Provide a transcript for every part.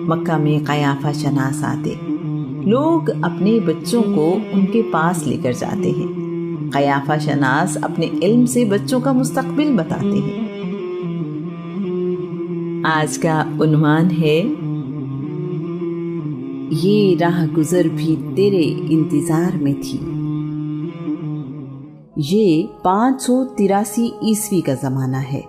مکہ میں قیافہ شناس آتے، لوگ اپنے بچوں کو ان کے پاس لے کر جاتے ہیں۔ قیافہ شناس اپنے علم سے بچوں کا مستقبل بتاتے ہیں۔ آج کا عنوان ہے یہ راہ گزر بھی تیرے انتظار میں تھی۔ یہ 583 عیسوی کا زمانہ ہے۔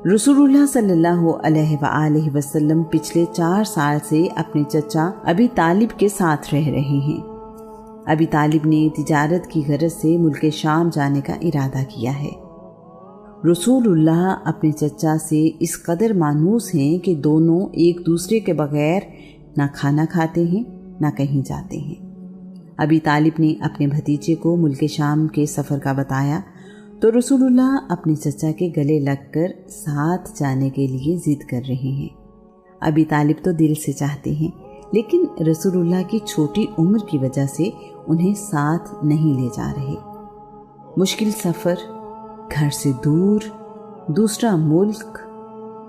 رسول اللہ صلی اللہ علیہ وآلہ وسلم پچھلے 4 سال سے اپنے چچا ابی طالب کے ساتھ رہ رہے ہیں۔ ابی طالب نے تجارت کی غرض سے ملک شام جانے کا ارادہ کیا ہے۔ رسول اللہ اپنے چچا سے اس قدر مانوس ہیں کہ دونوں ایک دوسرے کے بغیر نہ کھانا کھاتے ہیں نہ کہیں جاتے ہیں۔ ابی طالب نے اپنے بھتیجے کو ملک شام کے سفر کا بتایا تو رسول اللہ اپنے چچا کے گلے لگ کر ساتھ جانے کے لیے ضد کر رہے ہیں۔ ابی طالب تو دل سے چاہتے ہیں، لیکن رسول اللہ کی چھوٹی عمر کی وجہ سے انہیں ساتھ نہیں لے جا رہے۔ مشکل سفر، گھر سے دور، دوسرا ملک،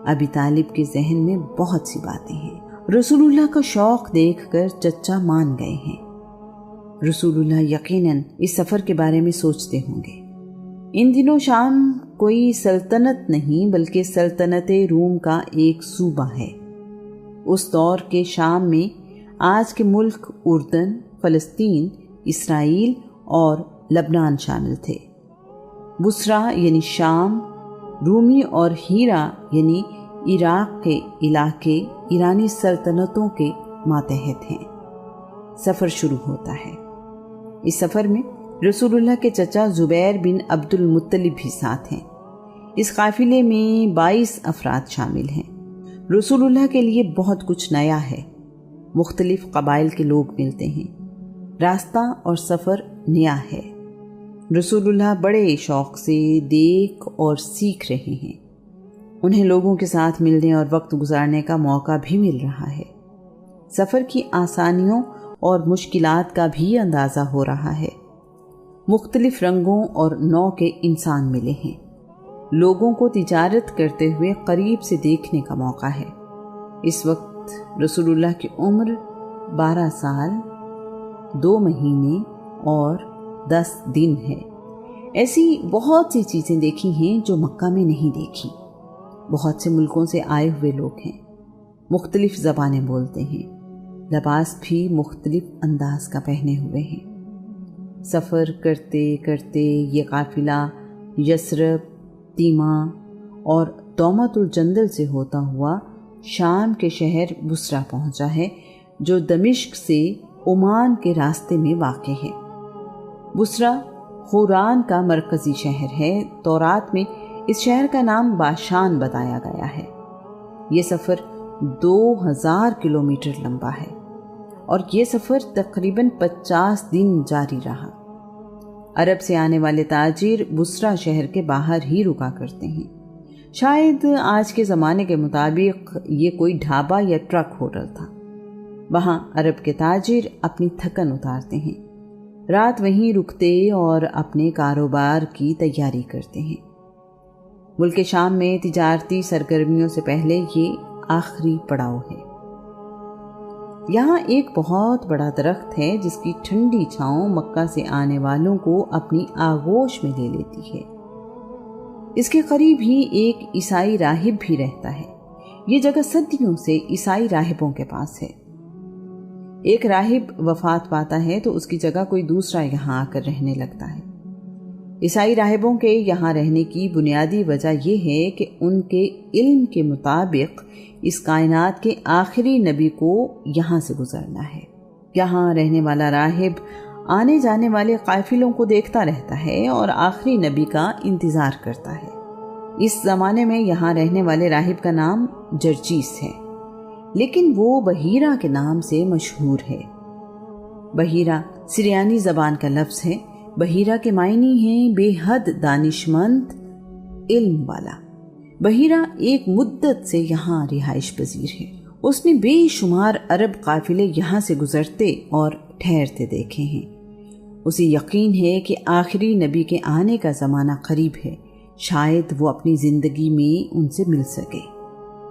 ابی طالب کے ذہن میں بہت سی باتیں ہیں۔ رسول اللہ کا شوق دیکھ کر چچا مان گئے ہیں۔ رسول اللہ یقیناً اس سفر کے بارے میں سوچتے ہوں گے۔ ان دنوں شام کوئی سلطنت نہیں بلکہ سلطنت روم کا ایک صوبہ ہے۔ اس دور کے شام میں آج کے ملک اردن، فلسطین، اسرائیل اور لبنان شامل تھے۔ بصرہ یعنی شام، رومی اور ہیرا یعنی عراق کے علاقے ایرانی سلطنتوں کے ماتحت ہیں۔ سفر شروع ہوتا ہے۔ اس سفر میں رسول اللہ کے چچا زبیر بن عبد المطلب بھی ساتھ ہیں۔ اس قافلے میں 22 افراد شامل ہیں۔ رسول اللہ کے لیے بہت کچھ نیا ہے۔ مختلف قبائل کے لوگ ملتے ہیں۔ راستہ اور سفر نیا ہے۔ رسول اللہ بڑے شوق سے دیکھ اور سیکھ رہے ہیں۔ انہیں لوگوں کے ساتھ ملنے اور وقت گزارنے کا موقع بھی مل رہا ہے۔ سفر کی آسانیوں اور مشکلات کا بھی اندازہ ہو رہا ہے۔ مختلف رنگوں اور نوع کے انسان ملے ہیں۔ لوگوں کو تجارت کرتے ہوئے قریب سے دیکھنے کا موقع ہے۔ اس وقت رسول اللہ کی عمر 12 سال 2 مہینے اور 10 دن ہے۔ ایسی بہت سی چیزیں دیکھی ہیں جو مکہ میں نہیں دیکھی۔ بہت سے ملکوں سے آئے ہوئے لوگ ہیں، مختلف زبانیں بولتے ہیں، لباس بھی مختلف انداز کا پہنے ہوئے ہیں۔ سفر کرتے کرتے یہ قافلہ یثرب، تیمہ اور دومت الجندل سے ہوتا ہوا شام کے شہر بصرہ پہنچا ہے، جو دمشق سے عمان کے راستے میں واقع ہے۔ بصرہ خوران کا مرکزی شہر ہے۔ تورات میں اس شہر کا نام باشان بتایا گیا ہے۔ یہ سفر 2000 کلومیٹر لمبا ہے اور یہ سفر تقریباً 50 دن جاری رہا۔ عرب سے آنے والے تاجر بصرہ شہر کے باہر ہی رکا کرتے ہیں۔ شاید آج کے زمانے کے مطابق یہ کوئی ڈھابا یا ٹرک ہوٹل تھا۔ وہاں عرب کے تاجر اپنی تھکن اتارتے ہیں، رات وہیں رکتے اور اپنے کاروبار کی تیاری کرتے ہیں۔ ملک شام میں تجارتی سرگرمیوں سے پہلے یہ آخری پڑاؤ ہے۔ یہاں ایک بہت بڑا درخت ہے جس کی ٹھنڈی چھاؤں مکہ سے آنے والوں کو اپنی آغوش میں لے لیتی ہے۔ اس کے قریب ہی ایک عیسائی راہب بھی رہتا ہے۔ یہ جگہ صدیوں سے عیسائی راہبوں کے پاس ہے۔ ایک راہب وفات پاتا ہے تو اس کی جگہ کوئی دوسرا یہاں آ کر رہنے لگتا ہے۔ عیسائی راہبوں کے یہاں رہنے کی بنیادی وجہ یہ ہے کہ ان کے علم کے مطابق اس کائنات کے آخری نبی کو یہاں سے گزرنا ہے۔ یہاں رہنے والا راہب آنے جانے والے قافلوں کو دیکھتا رہتا ہے اور آخری نبی کا انتظار کرتا ہے۔ اس زمانے میں یہاں رہنے والے راہب کا نام جرجیس ہے، لیکن وہ بحیرہ کے نام سے مشہور ہے۔ بحیرہ سریانی زبان کا لفظ ہے۔ بحیرہ کے معنی ہیں بے حد دانشمند، علم والا۔ بحیرہ ایک مدت سے یہاں رہائش پذیر ہے۔ اس نے بے شمار عرب قافلے یہاں سے گزرتے اور ٹھہرتے دیکھے ہیں۔ اسے یقین ہے کہ آخری نبی کے آنے کا زمانہ قریب ہے، شاید وہ اپنی زندگی میں ان سے مل سکے۔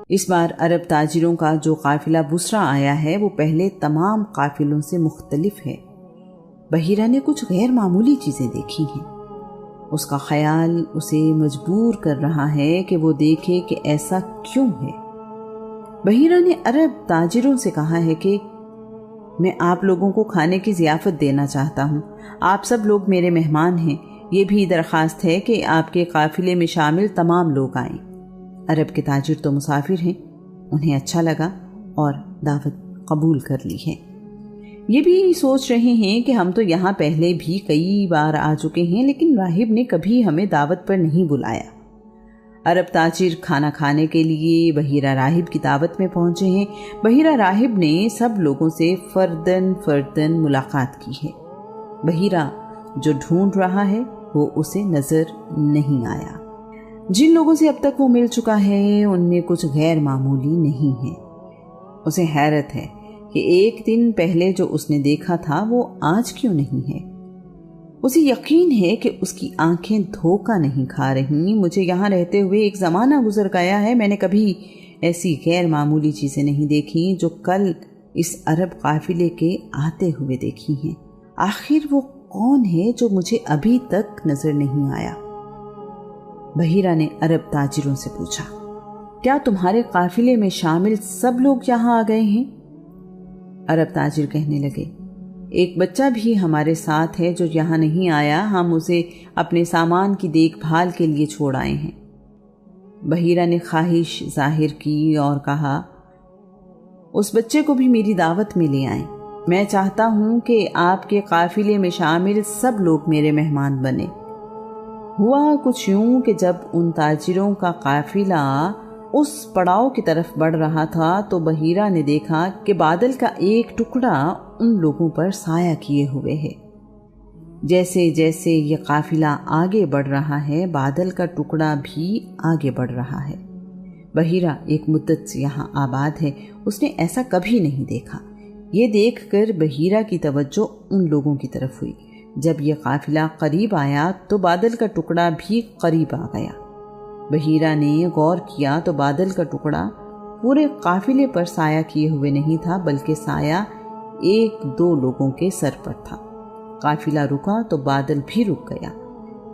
اس بار عرب تاجروں کا جو قافلہ بصرہ آیا ہے وہ پہلے تمام قافلوں سے مختلف ہے۔ بحیرہ نے کچھ غیر معمولی چیزیں دیکھی ہیں۔ اس کا خیال اسے مجبور کر رہا ہے کہ وہ دیکھے کہ ایسا کیوں ہے۔ بحیرہ نے عرب تاجروں سے کہا ہے کہ میں آپ لوگوں کو کھانے کی ضیافت دینا چاہتا ہوں، آپ سب لوگ میرے مہمان ہیں، یہ بھی درخواست ہے کہ آپ کے قافلے میں شامل تمام لوگ آئیں۔ عرب کے تاجر تو مسافر ہیں، انہیں اچھا لگا اور دعوت قبول کر لی ہے۔ یہ بھی سوچ رہے ہیں کہ ہم تو یہاں پہلے بھی کئی بار آ چکے ہیں، لیکن راہب نے کبھی ہمیں دعوت پر نہیں بلایا۔ عرب تاجر کھانا کھانے کے لیے بحیرہ راہب کی دعوت میں پہنچے ہیں۔ بحیرہ راہب نے سب لوگوں سے فردن ملاقات کی ہے۔ بحیرہ جو ڈھونڈ رہا ہے وہ اسے نظر نہیں آیا۔ جن لوگوں سے اب تک وہ مل چکا ہے ان میں کچھ غیر معمولی نہیں ہے۔ اسے حیرت ہے کہ ایک دن پہلے جو اس نے دیکھا تھا وہ آج کیوں نہیں ہے۔ اسے یقین ہے کہ اس کی آنکھیں دھوکہ نہیں کھا رہی۔ مجھے یہاں رہتے ہوئے ایک زمانہ گزر گیا ہے، میں نے کبھی ایسی غیر معمولی چیزیں نہیں دیکھی جو کل اس عرب قافلے کے آتے ہوئے دیکھی ہیں۔ آخر وہ کون ہے جو مجھے ابھی تک نظر نہیں آیا؟ بحیرہ نے عرب تاجروں سے پوچھا، کیا تمہارے قافلے میں شامل سب لوگ یہاں آ گئے ہیں؟ عرب تاجر کہنے لگے، ایک بچہ بھی ہمارے ساتھ ہے جو یہاں نہیں آیا، ہم اسے اپنے سامان کی دیکھ بھال کے لیے چھوڑ آئے ہیں۔ بحیرہ نے خواہش ظاہر کی اور کہا، اس بچے کو بھی میری دعوت میں لے آئیں، میں چاہتا ہوں کہ آپ کے قافلے میں شامل سب لوگ میرے مہمان بنے۔ ہوا کچھ یوں کہ جب ان تاجروں کا قافلہ اس پڑاؤ کی طرف بڑھ رہا تھا تو بحیرہ نے دیکھا کہ بادل کا ایک ٹکڑا ان لوگوں پر سایہ کیے ہوئے ہے۔ جیسے جیسے یہ قافلہ آگے بڑھ رہا ہے بادل کا ٹکڑا بھی آگے بڑھ رہا ہے۔ بحیرہ ایک مدت سے یہاں آباد ہے، اس نے ایسا کبھی نہیں دیکھا۔ یہ دیکھ کر بحیرہ کی توجہ ان لوگوں کی طرف ہوئی۔ جب یہ قافلہ قریب آیا تو بادل کا ٹکڑا بھی قریب آ گیا۔ بحیرہ نے غور کیا تو بادل کا ٹکڑا پورے قافلے پر سایہ کیے ہوئے نہیں تھا، بلکہ سایہ ایک دو لوگوں کے سر پر تھا۔ قافلہ رکا تو بادل بھی رک گیا۔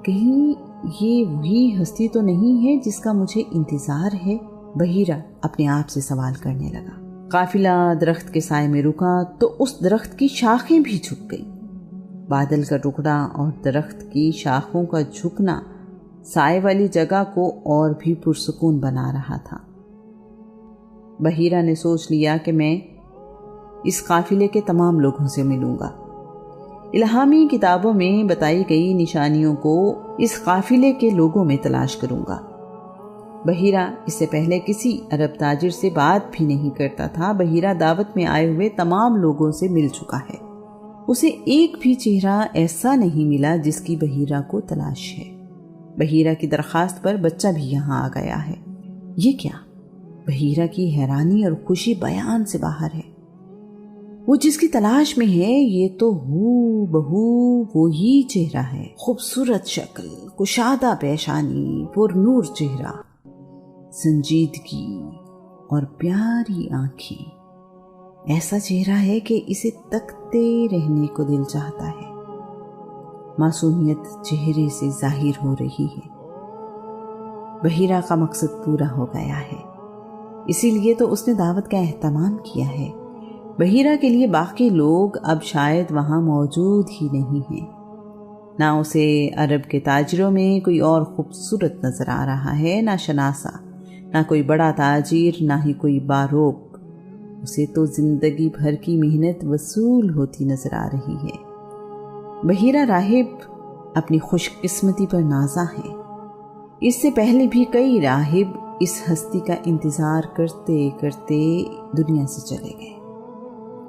کہیں یہ وہی ہستی تو نہیں ہے جس کا مجھے انتظار ہے؟ بحیرہ اپنے آپ سے سوال کرنے لگا۔ قافلہ درخت کے سائے میں رکا تو اس درخت کی شاخیں بھی جھک گئیں۔ بادل کا ٹکڑا اور درخت کی شاخوں کا جھکنا سائے والی جگہ کو اور بھی پرسکون بنا رہا تھا۔ بحیرہ نے سوچ لیا کہ میں اس قافلے کے تمام لوگوں سے ملوں گا۔ الہامی کتابوں میں بتائی گئی نشانیوں کو اس قافلے کے لوگوں میں تلاش کروں گا۔ بحیرہ اس سے پہلے کسی عرب تاجر سے بات بھی نہیں کرتا تھا۔ بحیرہ دعوت میں آئے ہوئے تمام لوگوں سے مل چکا ہے۔ اسے ایک بھی چہرہ ایسا نہیں ملا جس کی بحیرہ کو تلاش ہے۔ بحیرہ کی درخواست پر بچہ بھی یہاں آ گیا ہے۔ یہ کیا؟ بحیرہ کی حیرانی اور خوشی بیان سے باہر ہے۔ وہ جس کی تلاش میں ہے یہ تو ہو بہو وہی چہرہ ہے۔ خوبصورت شکل، کشادہ پیشانی، پر نور چہرہ، سنجیدگی اور پیاری آنکھیں۔ ایسا چہرہ ہے کہ اسے تکتے رہنے کو دل چاہتا ہے۔ معصومیت چہرے سے ظاہر ہو رہی ہے۔ بحیرہ کا مقصد پورا ہو گیا ہے، اسی لیے تو اس نے دعوت کا اہتمام کیا ہے۔ بحیرہ کے لیے باقی لوگ اب شاید وہاں موجود ہی نہیں ہیں۔ نہ اسے عرب کے تاجروں میں کوئی اور خوبصورت نظر آ رہا ہے، نہ شناسا، نہ کوئی بڑا تاجر، نہ ہی کوئی باروب۔ اسے تو زندگی بھر کی محنت وصول ہوتی نظر آ رہی ہے۔ بحیرہ راہب اپنی خوش قسمتی پر نازا ہے۔ اس سے پہلے بھی کئی راہب اس ہستی کا انتظار کرتے کرتے دنیا سے چلے گئے۔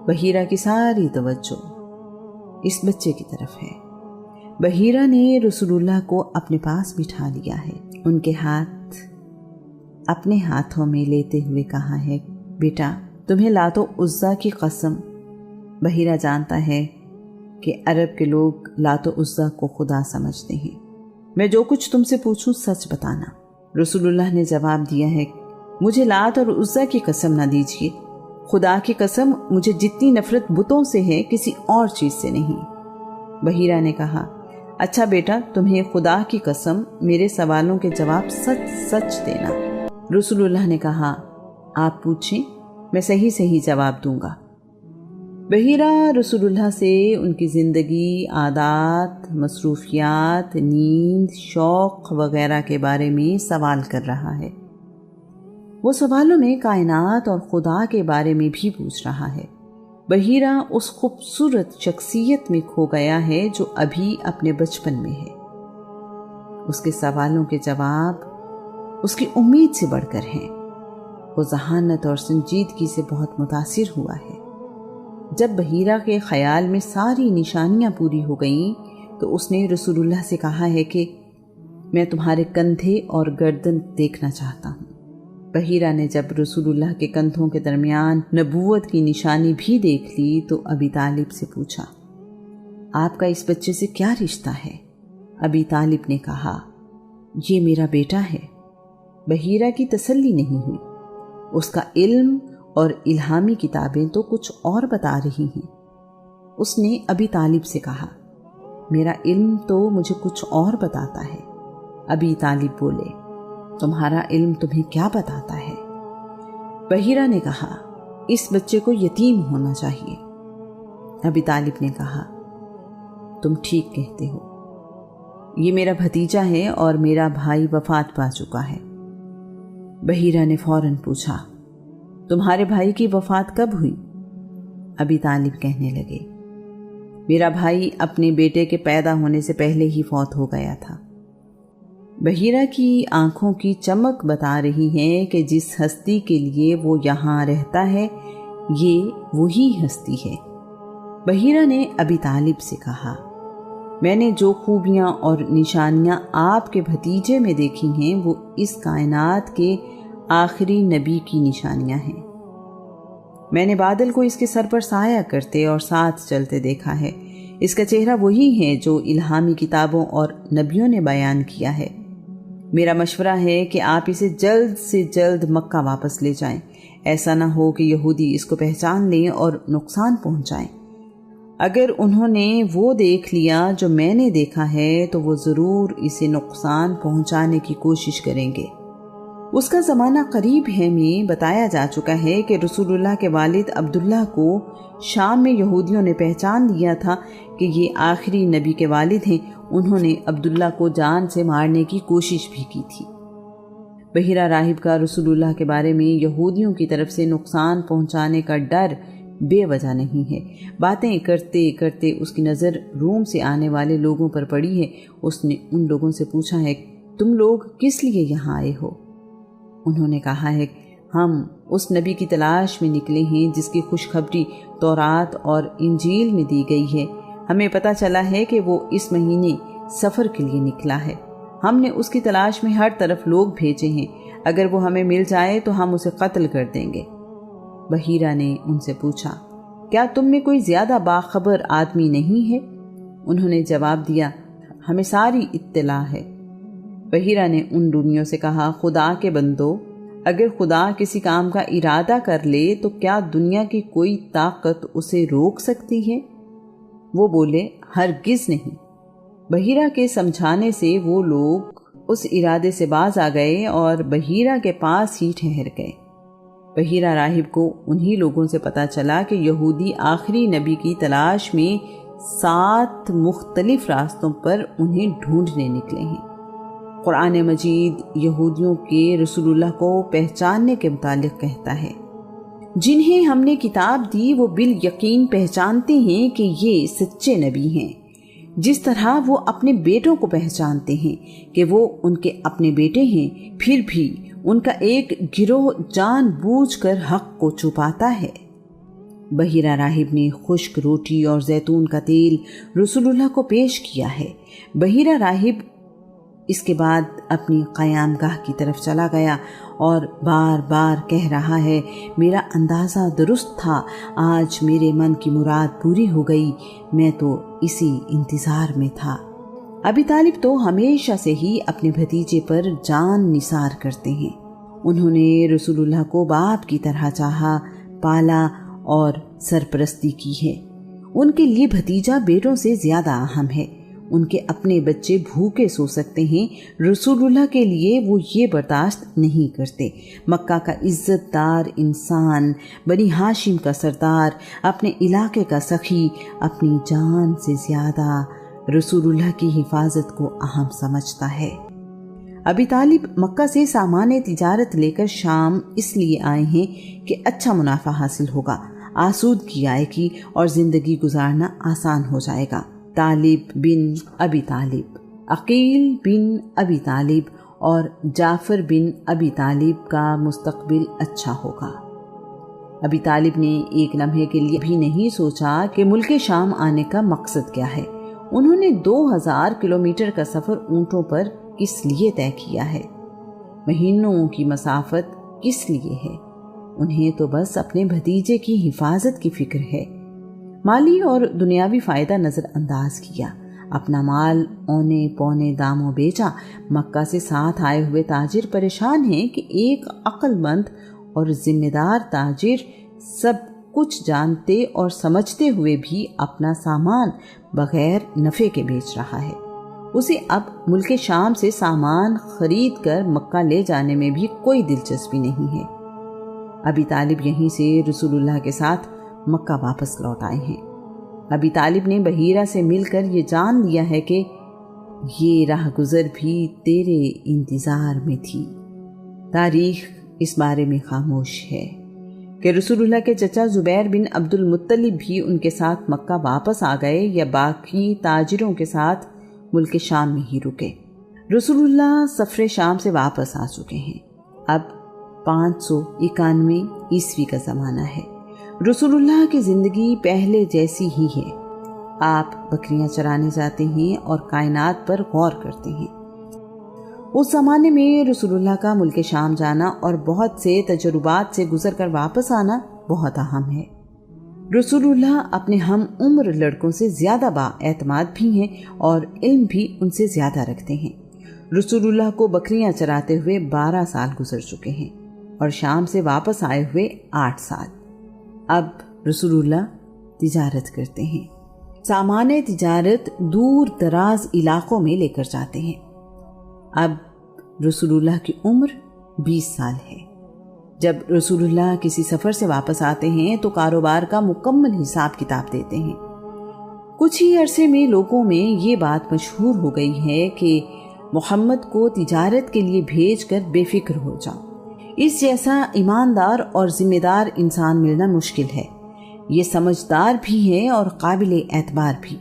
بحیرہ کی ساری توجہ اس بچے کی طرف ہے۔ بحیرہ نے رسول اللہ کو اپنے پاس بٹھا لیا ہے، ان کے ہاتھ اپنے ہاتھوں میں لیتے ہوئے کہا ہے، بیٹا تمہیں لات و عزیٰ کی قسم۔ بحیرہ جانتا ہے کہ عرب کے لوگ لات و عزیٰ کو خدا سمجھتے ہیں۔ میں جو کچھ تم سے پوچھوں سچ بتانا۔ رسول اللہ نے جواب دیا ہے، مجھے لات اور عزا کی قسم نہ دیجیے، خدا کی قسم مجھے جتنی نفرت بتوں سے ہے کسی اور چیز سے نہیں۔ بحیرہ نے کہا، اچھا بیٹا، تمہیں خدا کی قسم میرے سوالوں کے جواب سچ سچ دینا۔ رسول اللہ نے کہا، آپ پوچھیں، میں صحیح صحیح جواب دوں گا۔ بحیرہ رسول اللہ سے ان کی زندگی، عادات، مصروفیات، نیند، شوق وغیرہ کے بارے میں سوال کر رہا ہے۔ وہ سوالوں میں کائنات اور خدا کے بارے میں بھی پوچھ رہا ہے۔ بحیرہ اس خوبصورت شخصیت میں کھو گیا ہے جو ابھی اپنے بچپن میں ہے۔ اس کے سوالوں کے جواب اس کی امید سے بڑھ کر ہیں۔ وہ ذہانت اور سنجیدگی سے بہت متاثر ہوا ہے۔ جب بحیرہ کے خیال میں ساری نشانیاں پوری ہو گئیں تو اس نے رسول اللہ سے کہا ہے کہ میں تمہارے کندھے اور گردن دیکھنا چاہتا ہوں۔ بحیرہ نے جب رسول اللہ کے کندھوں کے درمیان نبوت کی نشانی بھی دیکھ لی تو ابی طالب سے پوچھا، آپ کا اس بچے سے کیا رشتہ ہے؟ ابی طالب نے کہا، یہ میرا بیٹا ہے۔ بحیرہ کی تسلی نہیں ہوئی۔ اس کا علم اور الہامی کتابیں تو کچھ اور بتا رہی ہیں۔ اس نے ابی طالب سے کہا، میرا علم تو مجھے کچھ اور بتاتا ہے۔ ابی طالب بولے، تمہارا علم تمہیں کیا بتاتا ہے؟ بحیرہ نے کہا، اس بچے کو یتیم ہونا چاہیے۔ ابی طالب نے کہا، تم ٹھیک کہتے ہو، یہ میرا بھتیجا ہے اور میرا بھائی وفات پا چکا ہے۔ بحیرہ نے فوراً پوچھا، تمہارے بھائی کی وفات کب ہوئی؟ ابی طالب کہنے لگے، میرا بھائی اپنے بیٹے کے پیدا ہونے سے پہلے ہی فوت ہو گیا تھا۔ بحیرہ کی آنکھوں کی چمک بتا رہی ہے کہ جس ہستی کے لیے وہ یہاں رہتا ہے یہ وہی ہستی ہے۔ بحیرہ نے ابی طالب سے کہا، میں نے جو خوبیاں اور نشانیاں آپ کے بھتیجے میں دیکھی ہیں وہ اس کائنات کے آخری نبی کی نشانیاں ہیں۔ میں نے بادل کو اس کے سر پر سایہ کرتے اور ساتھ چلتے دیکھا ہے۔ اس کا چہرہ وہی ہے جو الہامی کتابوں اور نبیوں نے بیان کیا ہے۔ میرا مشورہ ہے کہ آپ اسے جلد سے جلد مکہ واپس لے جائیں، ایسا نہ ہو کہ یہودی اس کو پہچان لیں اور نقصان پہنچائیں۔ اگر انہوں نے وہ دیکھ لیا جو میں نے دیکھا ہے تو وہ ضرور اسے نقصان پہنچانے کی کوشش کریں گے۔ اس کا زمانہ قریب ہے میں بتایا جا چکا ہے کہ رسول اللہ کے والد عبداللہ کو شام میں یہودیوں نے پہچان لیا تھا کہ یہ آخری نبی کے والد ہیں۔ انہوں نے عبداللہ کو جان سے مارنے کی کوشش بھی کی تھی۔ بحیرہ راہب کا رسول اللہ کے بارے میں یہودیوں کی طرف سے نقصان پہنچانے کا ڈر بے وجہ نہیں ہے۔ باتیں کرتے کرتے اس کی نظر روم سے آنے والے لوگوں پر پڑی ہے۔ اس نے ان لوگوں سے پوچھا ہے، تم لوگ کس لیے یہاں آئے ہو؟ انہوں نے کہا ہے، ہم اس نبی کی تلاش میں نکلے ہیں جس کی خوشخبری تورات اور انجیل میں دی گئی ہے۔ ہمیں پتہ چلا ہے کہ وہ اس مہینے سفر کے لیے نکلا ہے۔ ہم نے اس کی تلاش میں ہر طرف لوگ بھیجے ہیں۔ اگر وہ ہمیں مل جائے تو ہم اسے قتل کر دیں گے۔ بحیرہ نے ان سے پوچھا، کیا تم میں کوئی زیادہ باخبر آدمی نہیں ہے؟ انہوں نے جواب دیا، ہمیں ساری اطلاع ہے۔ بحیرہ نے ان رومیوں سے کہا، خدا کے بندو، اگر خدا کسی کام کا ارادہ کر لے تو کیا دنیا کی کوئی طاقت اسے روک سکتی ہے؟ وہ بولے، ہرگز نہیں۔ بحیرہ کے سمجھانے سے وہ لوگ اس ارادے سے باز آ گئے اور بحیرہ کے پاس ہی ٹھہر گئے۔ بحیرہ راہب کو انہی لوگوں سے پتہ چلا کہ یہودی آخری نبی کی تلاش میں 7 مختلف راستوں پر انہیں ڈھونڈنے نکلے ہیں۔ قرآن مجید یہودیوں کے رسول اللہ کو پہچاننے کے متعلق کہتا ہے، جنہیں ہم نے کتاب دی وہ بالیقین پہچانتے ہیں کہ یہ سچے نبی ہیں، جس طرح وہ اپنے بیٹوں کو پہچانتے ہیں کہ وہ ان کے اپنے بیٹے ہیں۔ پھر بھی ان کا ایک گروہ جان بوجھ کر حق کو چھپاتا ہے۔ بحیرہ راہب نے خشک روٹی اور زیتون کا تیل رسول اللہ کو پیش کیا ہے۔ بحیرہ راہب اس کے بعد اپنی قیام گاہ کی طرف چلا گیا اور بار بار کہہ رہا ہے، میرا اندازہ درست تھا، آج میرے من کی مراد پوری ہو گئی، میں تو اسی انتظار میں تھا۔ ابی طالب تو ہمیشہ سے ہی اپنے بھتیجے پر جان نثار کرتے ہیں۔ انہوں نے رسول اللہ کو باپ کی طرح چاہا، پالا اور سرپرستی کی ہے۔ ان کے لیے بھتیجا بیٹوں سے زیادہ اہم ہے۔ ان کے اپنے بچے بھوکے سو سکتے ہیں، رسول اللہ کے لیے وہ یہ برداشت نہیں کرتے۔ مکہ کا عزت دار انسان، بنی ہاشم کا سردار، اپنے علاقے کا سخی، اپنی جان سے زیادہ رسول اللہ کی حفاظت کو اہم سمجھتا ہے۔ ابی طالب مکہ سے سامان تجارت لے کر شام اس لیے آئے ہیں کہ اچھا منافع حاصل ہوگا، آسودگی آئے گی اور زندگی گزارنا آسان ہو جائے گا۔ طالب بن ابی طالب، عقیل بن ابی طالب اور جعفر بن ابی طالب کا مستقبل اچھا ہوگا۔ ابی طالب نے ایک لمحے کے لیے بھی نہیں سوچا کہ ملک شام آنے کا مقصد کیا ہے۔ انہوں نے 2000 کلومیٹر کا سفر اونٹوں پر کس لیے طے کیا ہے؟ مہینوں کی مسافت کس لیے ہے؟ انہیں تو بس اپنے بھتیجے کی حفاظت کی فکر ہے۔ مالی اور دنیاوی فائدہ نظر انداز کیا، اپنا مال اونے پونے داموں بیچا۔ مکہ سے ساتھ آئے ہوئے تاجر پریشان ہیں کہ ایک عقل مند اور ذمہ دار تاجر سب کچھ جانتے اور سمجھتے ہوئے بھی اپنا سامان بغیر نفع کے بیچ رہا ہے۔ اسے اب ملک شام سے سامان خرید کر مکہ لے جانے میں بھی کوئی دلچسپی نہیں ہے۔ ابی طالب یہیں سے رسول اللہ کے ساتھ مکہ واپس لوٹ آئے ہیں۔ ابی طالب نے بحیرہ سے مل کر یہ جان لیا ہے کہ یہ راہ گزر بھی تیرے انتظار میں تھی۔ تاریخ اس بارے میں خاموش ہے کہ رسول اللہ کے چچا زبیر بن عبد المطلب بھی ان کے ساتھ مکہ واپس آ گئے یا باقی تاجروں کے ساتھ ملک شام میں ہی رکے۔ رسول اللہ سفر شام سے واپس آ چکے ہیں۔ اب 591 عیسوی کا زمانہ ہے۔ رسول اللہ کی زندگی پہلے جیسی ہی ہے۔ آپ بکریاں چرانے جاتے ہیں اور کائنات پر غور کرتے ہیں۔ اس زمانے میں رسول اللہ کا ملک شام جانا اور بہت سے تجربات سے گزر کر واپس آنا بہت اہم ہے۔ رسول اللہ اپنے ہم عمر لڑکوں سے زیادہ با اعتماد بھی ہیں اور علم بھی ان سے زیادہ رکھتے ہیں۔ رسول اللہ کو بکریاں چراتے ہوئے 12 سال گزر چکے ہیں اور شام سے واپس آئے ہوئے 8 سال۔ اب رسول اللہ تجارت کرتے ہیں، سامان تجارت دور دراز علاقوں میں لے کر جاتے ہیں۔ اب رسول اللہ کی عمر 20 سال ہے۔ جب رسول اللہ کسی سفر سے واپس آتے ہیں تو کاروبار کا مکمل حساب کتاب دیتے ہیں۔ کچھ ہی عرصے میں لوگوں میں یہ بات مشہور ہو گئی ہے کہ محمد کو تجارت کے لیے بھیج کر بے فکر ہو جاؤ۔ اس جیسا ایماندار اور ذمہ دار انسان ملنا مشکل ہے۔ یہ سمجھدار بھی ہے اور قابل اعتبار بھی۔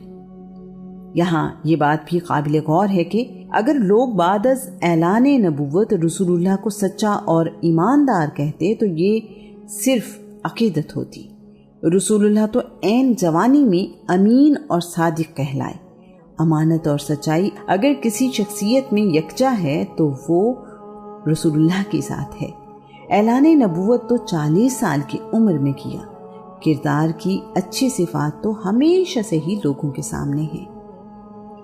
یہاں یہ بات بھی قابل غور ہے کہ اگر لوگ بعد از اعلان نبوت رسول اللہ کو سچا اور ایماندار کہتے تو یہ صرف عقیدت ہوتی۔ رسول اللہ تو عین جوانی میں امین اور صادق کہلائے۔ امانت اور سچائی اگر کسی شخصیت میں یکجا ہے تو وہ رسول اللہ کی ذات ہے۔ اعلان نبوت تو 40 سال کی عمر میں کیا۔ کردار کی اچھی صفات تو ہمیشہ سے ہی لوگوں کے سامنے ہے۔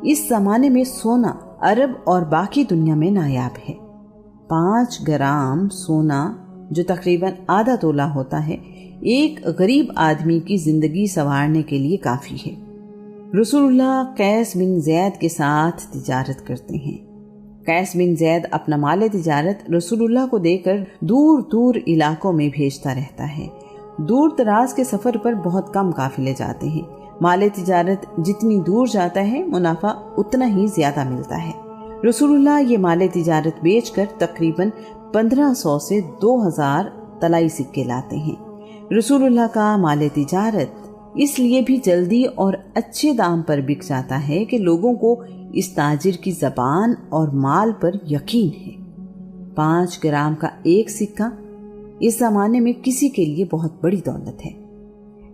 اس زمانے میں سونا عرب اور باقی دنیا میں نایاب ہے۔ 5 گرام سونا جو تقریباً آدھا تولہ ہوتا ہے، ایک غریب آدمی کی زندگی سنوارنے کے لیے کافی ہے۔ رسول اللہ قیس بن زید کے ساتھ تجارت کرتے ہیں۔ قیس بن زید اپنا مال تجارت رسول اللہ کو دے کر دور دور علاقوں میں بھیجتا رہتا ہے۔ دور دراز کے سفر پر بہت کم قافلے جاتے ہیں۔ مال تجارت جتنی دور جاتا ہے منافع اتنا ہی زیادہ ملتا ہے۔ رسول اللہ یہ مال تجارت بیچ کر تقریباً 1500 سے 2000 طلائی سکے لاتے ہیں۔ رسول اللہ کا مال تجارت اس لیے بھی جلدی اور اچھے دام پر بک جاتا ہے کہ لوگوں کو اس تاجر کی زبان اور مال پر یقین ہے۔ 5 گرام کا ایک سکہ اس زمانے میں کسی کے لیے بہت بڑی دولت ہے۔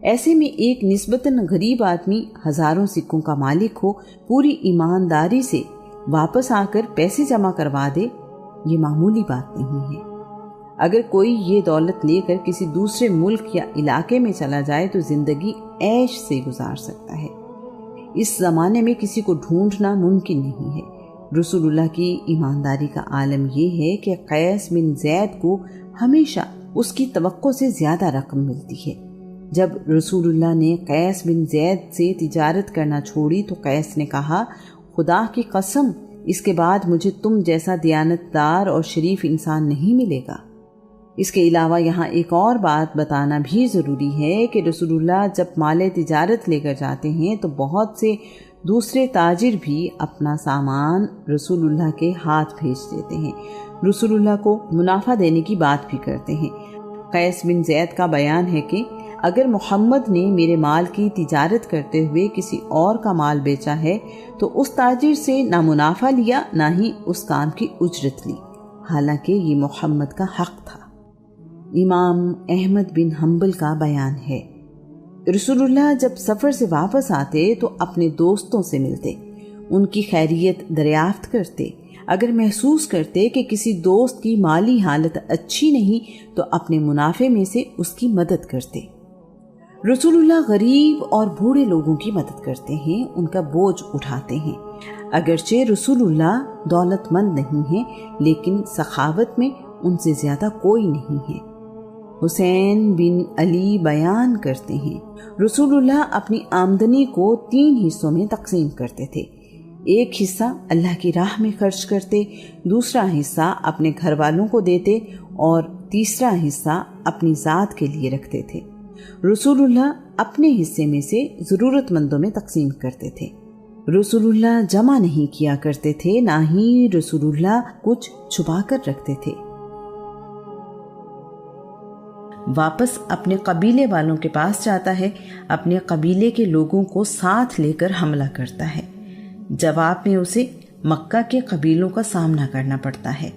ایسے میں ایک نسبتاً غریب آدمی ہزاروں سکوں کا مالک ہو، پوری ایمانداری سے واپس آ کر پیسے جمع کروا دے، یہ معمولی بات نہیں ہے۔ اگر کوئی یہ دولت لے کر کسی دوسرے ملک یا علاقے میں چلا جائے تو زندگی عیش سے گزار سکتا ہے۔ اس زمانے میں کسی کو ڈھونڈنا ممکن نہیں ہے۔ رسول اللہ کی ایمانداری کا عالم یہ ہے کہ قیس بن زید کو ہمیشہ اس کی توقع سے زیادہ رقم ملتی ہے۔ جب رسول اللہ نے قیس بن زید سے تجارت کرنا چھوڑی تو قیس نے کہا، خدا کی قسم، اس کے بعد مجھے تم جیسا دیانتدار اور شریف انسان نہیں ملے گا۔ اس کے علاوہ یہاں ایک اور بات بتانا بھی ضروری ہے کہ رسول اللہ جب مال تجارت لے کر جاتے ہیں تو بہت سے دوسرے تاجر بھی اپنا سامان رسول اللہ کے ہاتھ بھیج دیتے ہیں، رسول اللہ کو منافع دینے کی بات بھی کرتے ہیں۔ قیس بن زید کا بیان ہے کہ اگر محمد نے میرے مال کی تجارت کرتے ہوئے کسی اور کا مال بیچا ہے تو اس تاجر سے نہ منافع لیا نہ ہی اس کام کی اجرت لی، حالانکہ یہ محمد کا حق تھا۔ امام احمد بن حنبل کا بیان ہے، رسول اللہ جب سفر سے واپس آتے تو اپنے دوستوں سے ملتے، ان کی خیریت دریافت کرتے، اگر محسوس کرتے کہ کسی دوست کی مالی حالت اچھی نہیں تو اپنے منافع میں سے اس کی مدد کرتے۔ رسول اللہ غریب اور بوڑھے لوگوں کی مدد کرتے ہیں، ان کا بوجھ اٹھاتے ہیں۔ اگرچہ رسول اللہ دولت مند نہیں ہیں لیکن سخاوت میں ان سے زیادہ کوئی نہیں ہے۔ حسین بن علی بیان کرتے ہیں، رسول اللہ اپنی آمدنی کو 3 حصوں میں تقسیم کرتے تھے۔ ایک حصہ اللہ کی راہ میں خرچ کرتے، دوسرا حصہ اپنے گھر والوں کو دیتے اور تیسرا حصہ اپنی ذات کے لیے رکھتے تھے۔ رسول اللہ اپنے حصے میں سے ضرورت مندوں میں تقسیم کرتے تھے۔ رسول اللہ جمع نہیں کیا کرتے تھے، نہ ہی رسول اللہ کچھ چھپا کر رکھتے تھے۔ واپس اپنے قبیلے والوں کے پاس جاتا ہے، اپنے قبیلے کے لوگوں کو ساتھ لے کر حملہ کرتا ہے۔ جواب میں اسے مکہ کے قبیلوں کا سامنا کرنا پڑتا ہے۔